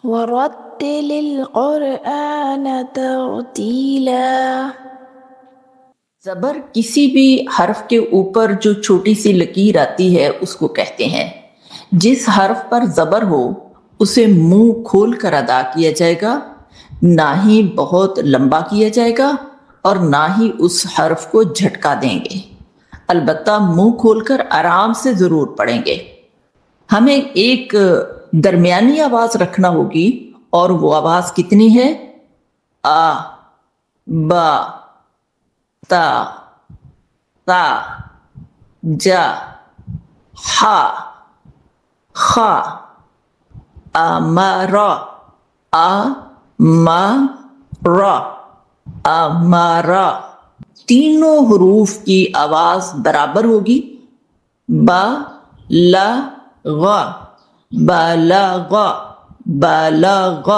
ورتل القرآن ترتیلا۔ زبر کسی بھی حرف کے اوپر جو چھوٹی سی لکیر آتی ہے اس کو کہتے ہیں۔ جس حرف پر زبر ہو اسے منہ کھول کر ادا کیا جائے گا، نہ ہی بہت لمبا کیا جائے گا اور نہ ہی اس حرف کو جھٹکا دیں گے، البتہ منہ کھول کر آرام سے ضرور پڑھیں گے۔ ہمیں ایک درمیانی آواز رکھنا ہوگی، اور وہ آواز کتنی ہے؟ آ، با، تا، تا، جا، ہا، خا، امارا، امارا، امارا۔ تینوں حروف کی آواز برابر ہوگی۔ با، لا، غا، بالغ، بالغ۔